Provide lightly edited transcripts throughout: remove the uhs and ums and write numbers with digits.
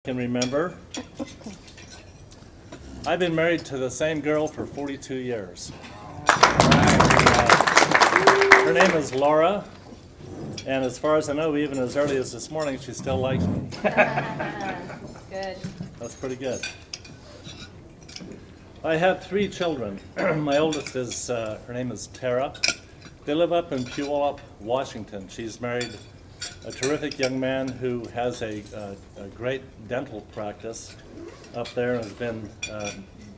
Can remember. I've been married to the same girl for 42 years. Her name is Laura, and as far as I know, even as early as this morning, she still likes me. Good. That's pretty good. I have 3 children. My oldest is, her name is Tara. They live up in Puyallup, Washington. She's married a terrific young man who has a great dental practice up there and has been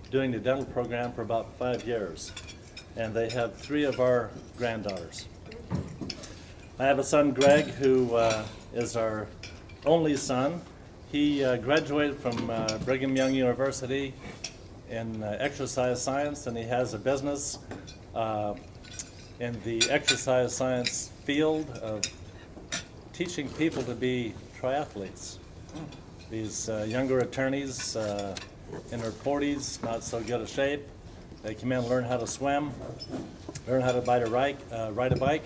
doing the dental program for about 5 years. And they have 3 of our granddaughters. I have a son, Greg, who is our only son. He graduated from Brigham Young University in exercise science, and he has a business in the exercise science field of teaching people to be triathletes. These younger attorneys in their 40s, not so good a shape, they come in and learn how to swim, learn how to ride a bike,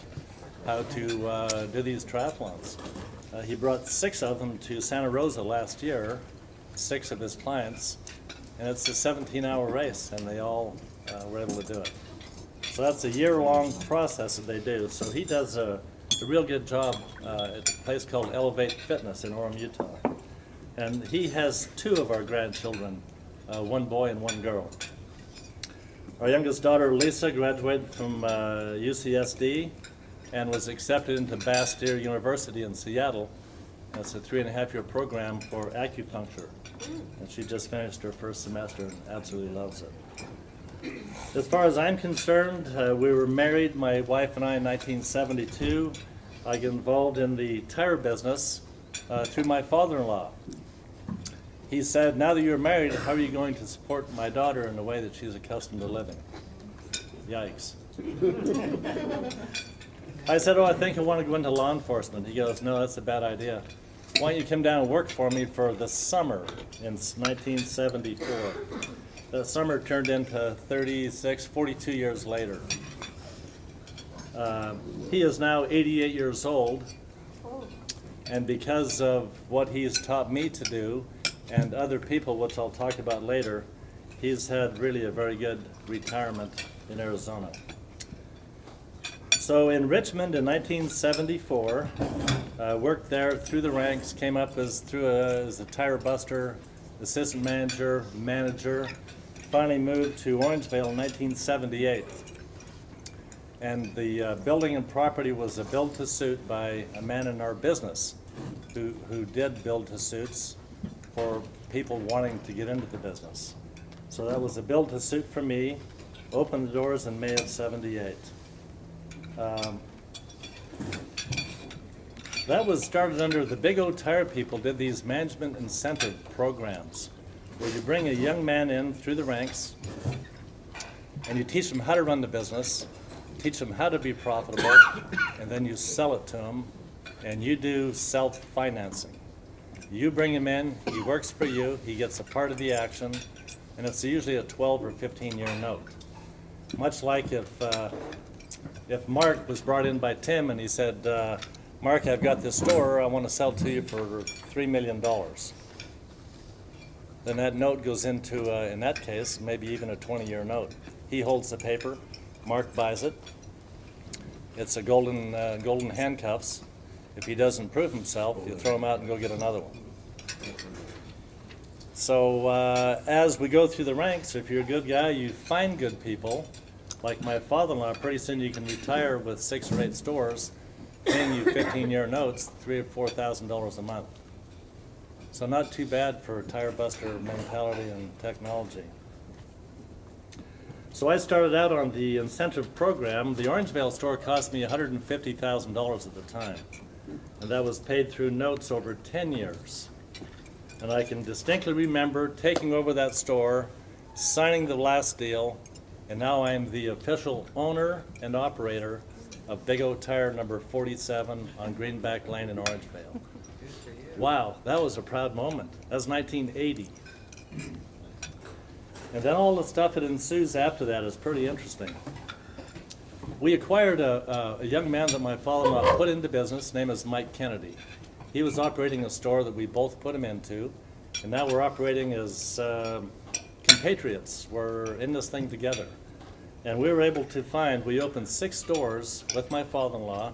how to do these triathlons. He brought 6 of them to Santa Rosa last year, 6 of his clients, and it's a 17-hour race, and they all were able to do it. So that's a year-long process that they do. So he does a real good job at a place called Elevate Fitness in Orem, Utah. And he has 2 of our grandchildren, 1 boy and 1 girl. Our youngest daughter, Lisa, graduated from UCSD and was accepted into Bastyr University in Seattle. That's a 3.5-year program for acupuncture. And she just finished her first semester and absolutely loves it. As far as I'm concerned, we were married, my wife and I, in 1972. I got involved in the tire business through my father-in-law. He said, now that you're married, how are you going to support my daughter in the way that she's accustomed to living? Yikes. I said, I think I want to go into law enforcement. He goes, no, that's a bad idea. Why don't you come down and work for me for the summer in 1974. The summer turned into 42 years later. He is now 88 years old, and because of what he's taught me to do and other people, which I'll talk about later, he's had really a very good retirement in Arizona. So in Richmond in 1974, worked there through the ranks, came up as a tire buster, assistant manager, finally moved to Orangevale in 1978. And the building and property was a build-to-suit by a man in our business who did build-to-suits for people wanting to get into the business. So that was a build-to-suit for me, opened the doors in May of 78. That was started under the Big O Tire people did these management incentive programs where you bring a young man in through the ranks and you teach him how to run the business, teach him how to be profitable, and then you sell it to him, and you do self-financing. You bring him in, he works for you, he gets a part of the action, and it's usually a 12 or 15-year note. Much like if Mark was brought in by Tim and he said, Mark, I've got this store, I want to sell to you for $3 million. Then that note goes into, in that case, maybe even a 20-year note. He holds the paper, Mark buys it. It's a golden handcuffs. If he doesn't prove himself, you throw him out and go get another one. So as we go through the ranks, if you're a good guy, you find good people. Like my father-in-law, pretty soon you can retire with 6 or 8 stores, paying you 15-year notes, $3,000 or $4,000 a month. So not too bad for tire buster mentality and technology. So I started out on the incentive program. The Orangevale store cost me $150,000 at the time, and that was paid through notes over 10 years. And I can distinctly remember taking over that store, signing the last deal, and now I'm the official owner and operator of Big O Tire number 47 on Greenback Lane in Orangevale. Wow, that was a proud moment. That was 1980. And then all the stuff that ensues after that is pretty interesting. We acquired a young man that my father-in-law put into business. His name is Mike Kennedy. He was operating a store that we both put him into. And now we're operating as compatriots. We're in this thing together. And we were able to find, we opened 6 stores with my father-in-law.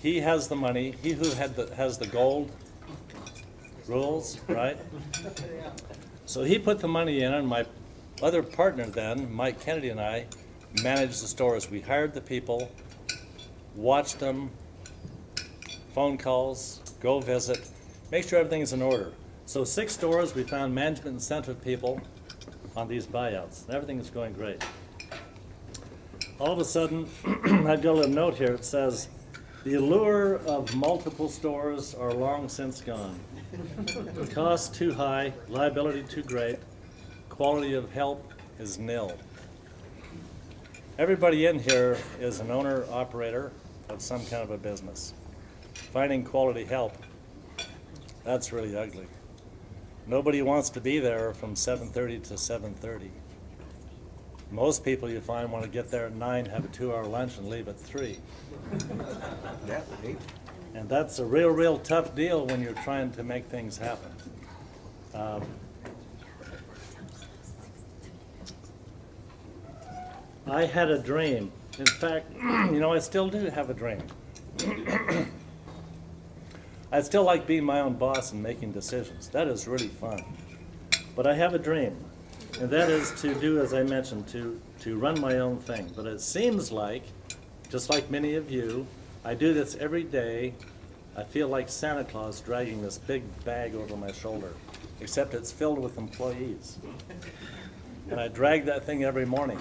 He has the money. He who has the gold rules, right? So he put the money in, and my other partner then, Mike Kennedy, and I managed the stores. We hired the people, watched them, phone calls, go visit, make sure everything's in order. So 6 stores, we found management incentive people on these buyouts. Everything is going great. All of a sudden, I've got a little note here. It says, the allure of multiple stores are long since gone. Cost too high, liability too great, quality of help is nil. Everybody in here is an owner-operator of some kind of a business. Finding quality help, that's really ugly. Nobody wants to be there from 7:30 to 7:30. Most people you find want to get there at 9, have a 2-hour lunch, and leave at 3. Yeah, right. And that's a real tough deal when you're trying to make things happen. I had a dream. In fact, I still do have a dream. I still like being my own boss and making decisions. That is really fun. But I have a dream, and that is to do, as I mentioned, to run my own thing. But it seems like, just like many of you, I do this every day. I feel like Santa Claus dragging this big bag over my shoulder, except it's filled with employees. And I drag that thing every morning.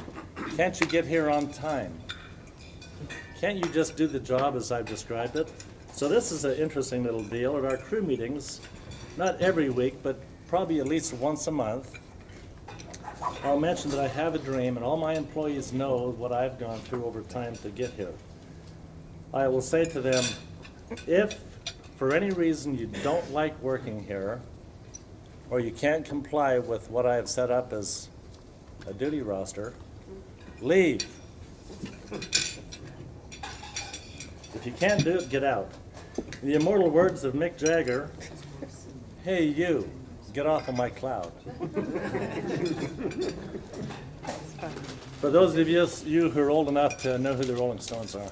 Can't you get here on time? Can't you just do the job as I've described it? So this is an interesting little deal. At our crew meetings, not every week, but probably at least once a month, I'll mention that I have a dream, and all my employees know what I've gone through over time to get here. I will say to them, if for any reason you don't like working here, or you can't comply with what I have set up as a duty roster, leave. If you can't do it, get out. In the immortal words of Mick Jagger, hey you, get off of my cloud. For those of you who are old enough to know who the Rolling Stones are.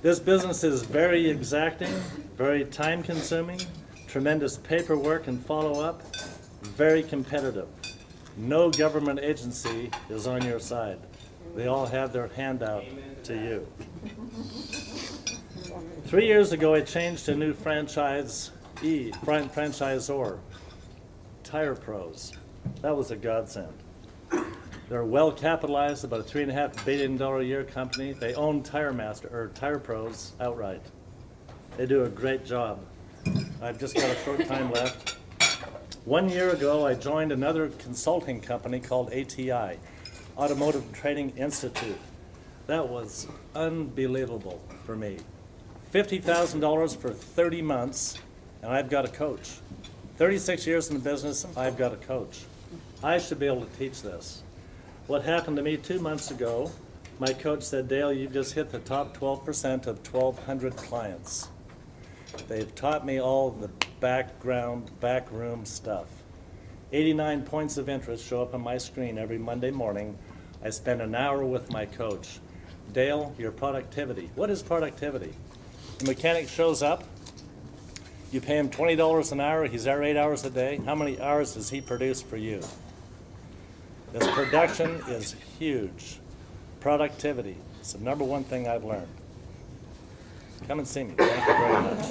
This business is very exacting, very time consuming, tremendous paperwork and follow-up, very competitive. No government agency is on your side. They all have their hand out to you. 3 years ago, I changed to a new franchisor, Tire Pros. That was a godsend. They're well capitalized, about a $3.5 billion a year company. They own Tire Pros outright. They do a great job. I've just got a short time left. 1 year ago, I joined another consulting company called ATI, Automotive Training Institute. That was unbelievable for me. $50,000 for 30 months, and I've got a coach. 36 years in the business, I've got a coach. I should be able to teach this. What happened to me 2 months ago, my coach said, Dale, you just hit the top 12% of 1,200 clients. They've taught me all the backroom stuff. 89 points of interest show up on my screen every Monday morning. I spend an hour with my coach. Dale, your productivity. What is productivity? The mechanic shows up. You pay him $20 an hour. He's there 8 hours a day. How many hours does he produce for you? This production is huge. Productivity. It's the number one thing I've learned. Come and see me. Thank you very much.